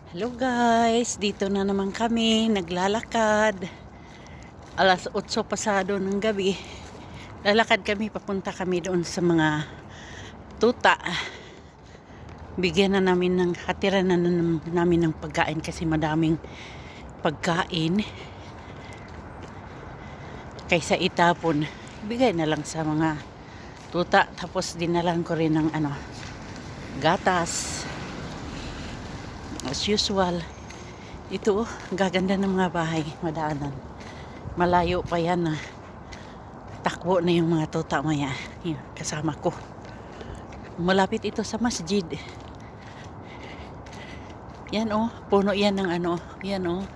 Hello guys, dito na naman kami naglalakad. Alas 8 pasado ng gabi. Lalakad kami, papunta kami doon sa mga tuta. Bigyan na namin ng hatiran na namin ng pagkain kasi madaming pagkain. Kaysa itapon, bigay na lang sa mga tuta. Tapos dinalan ko rin ng gatas. As usual, ito gaganda ng mga bahay, madaanan. Malayo pa yan na takbo na yung mga tuta maya. Yan, kasama ko. Malapit ito sa masjid. Yan puno yan ng yan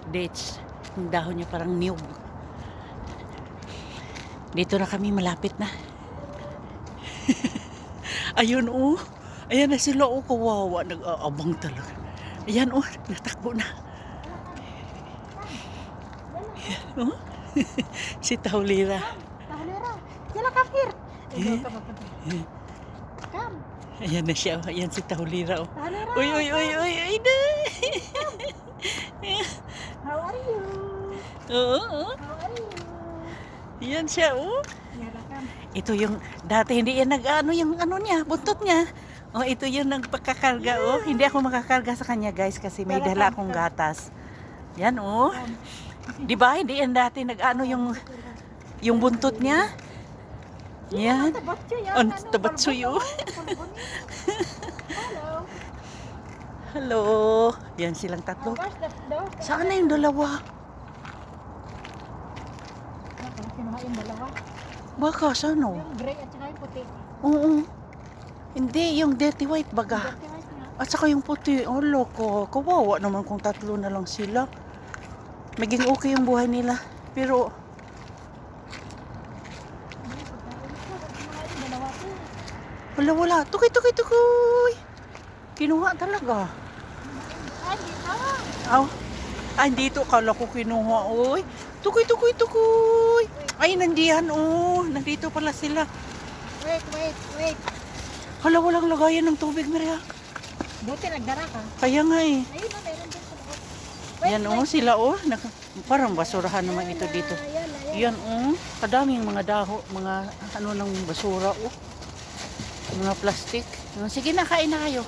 dates. Yung dahon niya parang niyog. Dito na kami, malapit na. Ayun ayan na sila kawawa, nag-aabang talaga. Ayan natakbo na. Ayan si Taulira. Taulira, sila kafir. Come. Ayan na siya, ayan si Taulira. Taulira. Uy, na. How are you? Oo. How are you? Ayan siya Yala, come. Ito yung, dati hindi yan yung niya, buntot niya. Ito yung nagpakakarga Hindi ako makakarga sa kanya guys kasi may dala akong gatas. Yan Di ba? Hindi yan dati yung buntot niya. Yan. Tabatsuyo. Hello. Hello. Yan silang tatlo. Where's the dog? Saan na yung dalawa? Kinuha yung dalawa. Baka saan Yung gray at saka yung puti. Oo. Hindi, yung dirty white baga. Dirty white nga. At saka yung puti. Oh, loko. Kawawa naman kung tatlo na lang sila. Maging okay yung buhay nila. Pero, wala. Tukoy. Kinuha talaga. Ay, dito. Ay, dito. Kala ko kinuha. Uy. Tukoy. Ay, nandiyan. Nandito pala sila. Wait. Hala, walang lagayan ng tubig, Maria. Buti nagdara ka. Kaya nga Ayun meron din sa loob. Yan sila parang basurahan naman ito dito. Yan kadaming mga daho, mga ng basura mga plastic. Sige na, kain na kayo.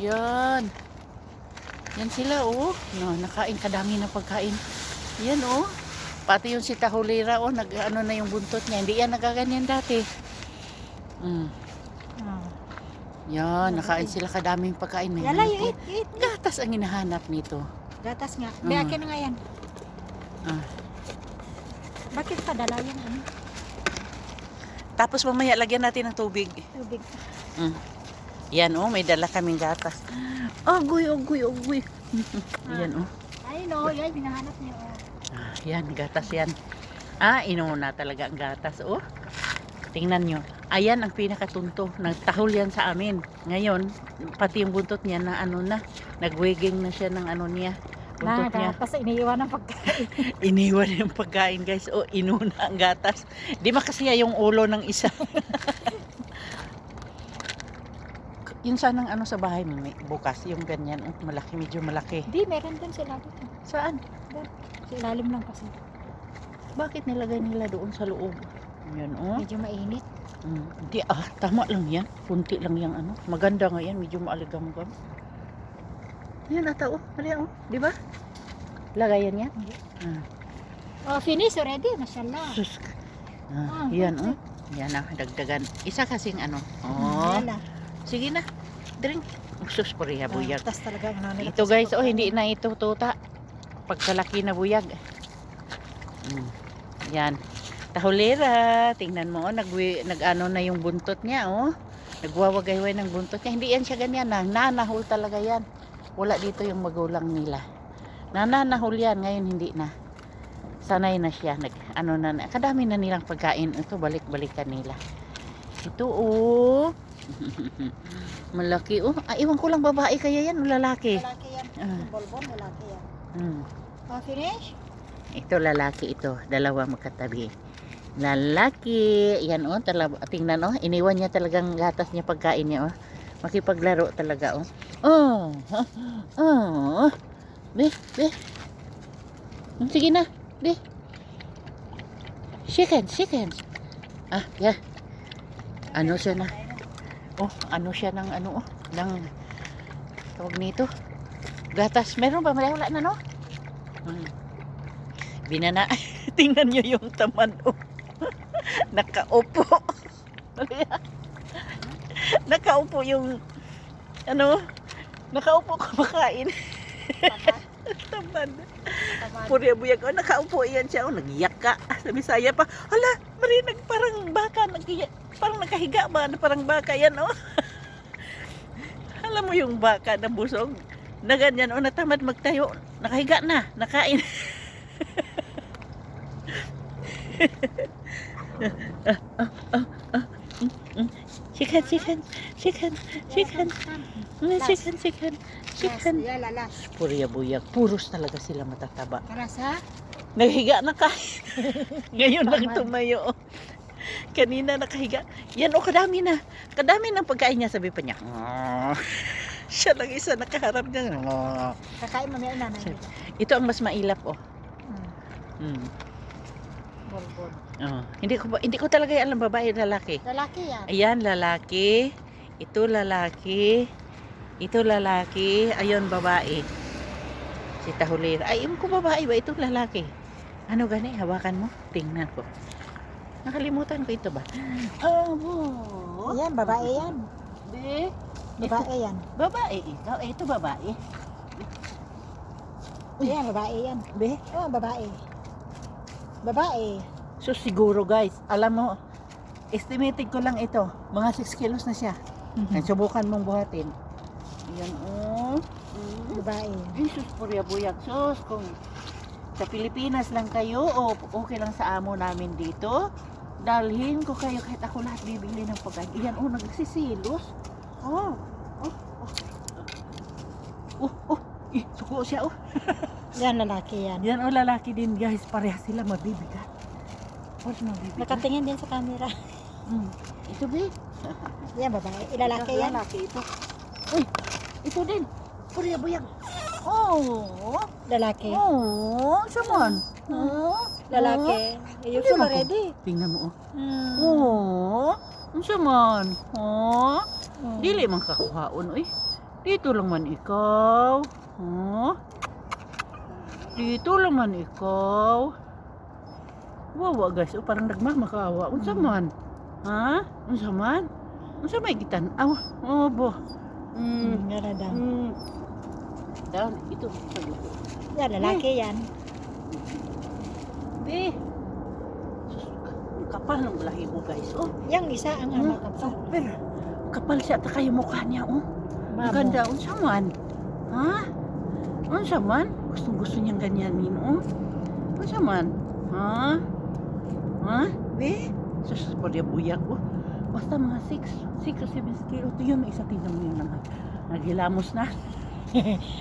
Yan sila nakain, kadami ng pagkain. Yan pati yung si Tahulira na yung buntot niya, hindi yan nagaganyan dati. Yan, nakain sila, kadaming pagkain. Yala, you eat. Gatas ang hinahanap nito. Gatas nga. Akin na nga yan. Bakit pa dala yan? Tapos mamaya lagyan natin ng tubig. Tubig. Yan may dala kaming gatas. Agoy. Yan Ay no, yan hinahanap niyo. Yan, gatas yan. Inuna talaga ang gatas Tingnan nyo. Ayan ang pinakatunto. Nagtahol yan sa amin. Ngayon, pati yung buntot niya na nagwiging na siya ng niya. Buntot niya. Gatas, iniiwan ng pagkain. Iniwan yung pagkain guys. Inuna ang gatas. Di makasiya yung ulo ng isa. Yun sanang sa bahay mo bukas. Yung ganyan. Malaki, medyo malaki. Di, meron din sila dito. Saan? Doon. Sa ilalim lang kasi. Bakit nilagay nila doon sa loob? Yan Medyo mainit. Hindi tama lang yan. Punti lang yung Maganda nga yan. Medyo maaligam-gam. Yan Maria di ba? Lagayan yan? Finish already. Mashallah. Sus. Yan Yan dagdagan. Isa kasing Yala. Sige na. Drink. Sus, Korea buyag. Tas talaga Ito guys, hindi na ito tuta. Pagkalaki na buyag. Yan. Tahulira, tingnan mo, nag-ano na yung buntot niya, Nagwawagay-way ng buntot niya. Hindi yan siya ganyan, nanahol talaga yan. Wala dito yung magulang nila. Nanahol yan, ngayon hindi na. Sanay na siya, kadami na nilang pagkain. Ito, balik-balikan nila. Ito, malaki, iwan ko lang babae kaya yan, o lalaki? Lalaki yan. Bolbon, lalaki yan. Finish? Ito lalaki ito, dalawa magkatabi. Lalaki, yan tingnan iniwan niya talagang gatas niya pagkain niya Makipaglaro talaga, oh. Oh, oh. Be, be. Sige na, be. Shake hands, shake hands. Ah, yeah. Ano siya na? Oh, ano siya ng ano, oh. Ng, tawag nito. Gatas. Meron ba? Wala na, no? Binana. Tingnan nyo yung tamad, oh. Nakaupo. Nakaupo yung ano, nakaupo kumakain. Tamad. Puri buyag, oh, nakaupo yan siya, oh, nagiyak ka. Sa Bisaya pa, hala, marinig parang baka, nagiyak, parang nakahiga ba, parang baka yan, oh. Alam mo yung baka na busog, na ganyan, oh, natamad magtayo, nakahiga na, nakain. Chicken, chicken, chicken, chicken, chicken, chicken, chicken. Yes, lalas. Puri buyag, puros talaga sila matataba. Karas ha? Naghiga na ka. Ngayon lang tumayo. Kanina nakahiga. Yan, oh, kadami na. Kadami ng pagkain niya, sabi pa niya. Siya lang isa nakaharap niya. Kakain mo na nanay. Ito ang mas mailap, oh. Borbon. Oh. Hindi ko talaga alam babae o lalaki. Lalaki yan. Ayan, lalaki. Ito lalaki. Ito lalaki. Ayun, babae. Si Tahulira. Ay, ko babae ba? Ito lalaki. Ano gani? Hawakan mo? Tingnan ko. Nakalimutan ko ito ba? Oh, Yan, babae yan. Be. Babae yan. Babae ikaw. Eh, ito babae. Yan, babae yan. Be. Oh, babae. Babae. So siguro guys, alam mo, estimated ko lang ito. Mga 6 kilos na siya. Subukan mong buhatin. Ayan, oh. Babae. Jesus, purya buyag. Sus, kung sa Pilipinas lang kayo o okay lang sa amo namin dito, dalhin ko kayo kahit ako lahat bibili ng pagkain. Iyan, oh, nagsisilos. Oh, oh, oh. Oh, oh. Suko siya, oh. Yan, lalaki yan. Yan, oh, lalaki din guys. Pareha sila mabibigat. Pareha mabibigat. Nakatingin din sa camera. Ito, be. Yan, babae. Lalaki yan. Lalaki ito. Uy, ito din. Purya buyag. Oh. Lalaki. Oh, saman. Oh. Lalaki. You Hindi feel mo ready? Tingnan mo, oh. Oh. Ang saman. Oh. Dili man kakuhaon, uy. Dito lang man ikaw. Oh. Dito lang man ikaw. Wawa guys, oh, parang nagmamakaawa. Unsa man? Ha? Unsa man? Unsa may gitan? Aw, oh bo. Yan, daw. Down, ito. Yan, lalaki yan. Be. Sus, kapal ng lahi mo guys, oh. Yang isa ang ama kapal. Super. Kapal siya ta kayo mukha niya, oh. Ang Mamo. ganda, unsa man? Ha? Unsa man? Gusto niyang ganyanin, oh. Unsa man? Ha? Ha? Be? Sus, pwede buyak, oh. Basta mga 6 o 7 kilo. Ito yun, isa tingnan mo yun naman. Naghilamos na.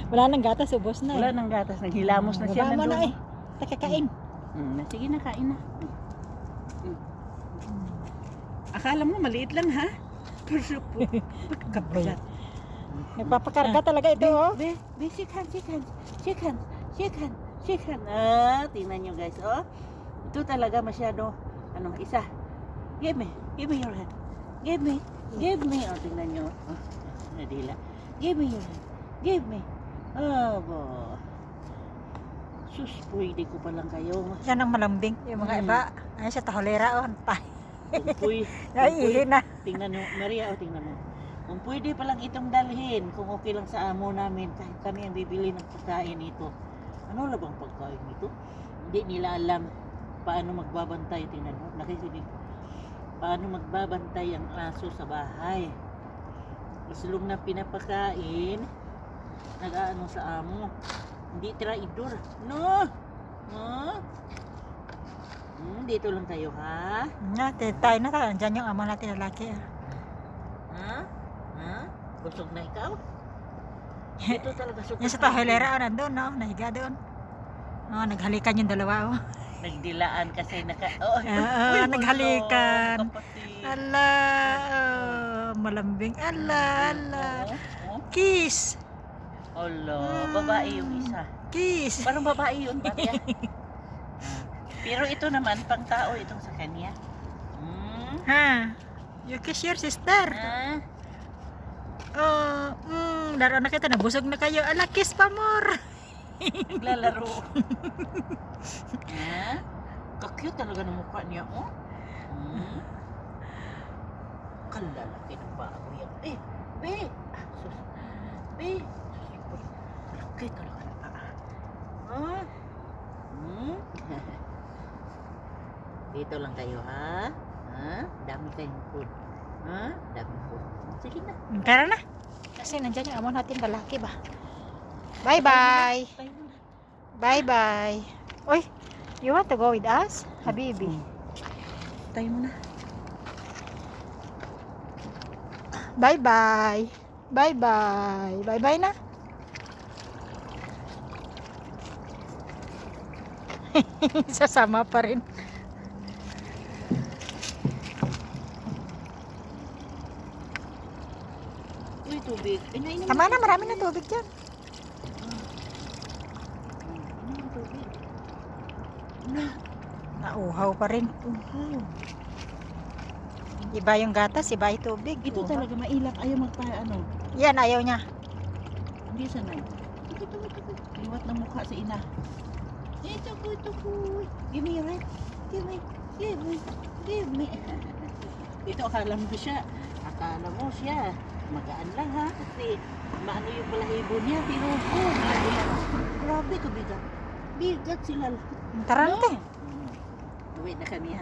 Wala nang gatas, ubos na. Wala nang gatas, naghilamos na siya. Baba mo na nandun, eh. Takakain. Sige na, kain na. Akala mo, maliit lang, ha? Pero pagkapalat. Nagpapakarga talaga ito, oh. Be, shake hands. Tingnan nyo guys, oh. Ito talaga masyado, isa. Give me your hand. Give me. Oh, tingnan nyo. Oh, nadila. Give me your hand. Give me. Oh, bo. Sus, pwede ko palang kayo. Yan ang malambing. Yung mga iba, ay sa tahulera, oh. Umpuy. Ay, na. Tingnan nyo, Maria, oh, tingnan mo. Kung pwede palang itong dalhin, kung okay lang sa amo namin, kahit kami ang bibili ng pagkain ito. Ano lang bang pagkain ito? Hindi nila alam paano magbabantay. Tingnan mo, nakikinig. Paano magbabantay ang aso sa bahay. Masulong na pinapakain, nag-aano sa amo. Hindi traidor. No! No! Dito lang tayo, ha? Tayo na tayo. Diyan yung ama natin lalaki, ah. Ha? Ha? Busog na ikaw? Dito talaga sukat. Yung sa tahulera, oh, nandun, no? Nahiga doon. Oh, naghalikan yung dalawa, oh. Nagdilaan kasi naka... Oh, Oo, naghalikan. Kapatid. Ala, oh, malambing. Ala, ala. Oh. Kiss. Ala, babae yung isa. Kiss. Parang babae yun, Batya. Pero ito naman, pang tao itong sa kanya. Ha? You kiss your sister. Ah, Oh, laro na kita, nabusog na kayo. Ala, kiss pa more. naglalaro. Ah, kakute talaga ng mukha niya, oh. Kalalaki ng bago yan. Be! Ah, sus. Be! Laki talaga ng paa. Ha? Dito lang kayo, ha? Ha? Dami kayong food. Ha? Dami food. Sige na. Tara na. Kasi nandyan yung amo natin lalaki ba? Bye-bye. Tayo na. Bye-bye. Oy, you want to go with us? Habibi. Tayo muna. Bye-bye. Bye-bye. Bye-bye na. Sasama pa rin. Uy, tubig. Nainom Tama na, marami na tubig dyan. Inom tubig. Nauhaw pa rin. Iba yung gatas, iba yung tubig. Ito Uhaw. talaga mailap. Ayaw ano. Yan, ayaw niya. Hindi sanay. Ito. Liwat ng mukha sa ina. Ito ko. Give me your hand. Give me. Ito akala mo siya. Magaan lang ha. Kasi maano yung balahibo niya. Pero grabe ka bigat. Bigat sila. Tara na, te. Wait na kami ha.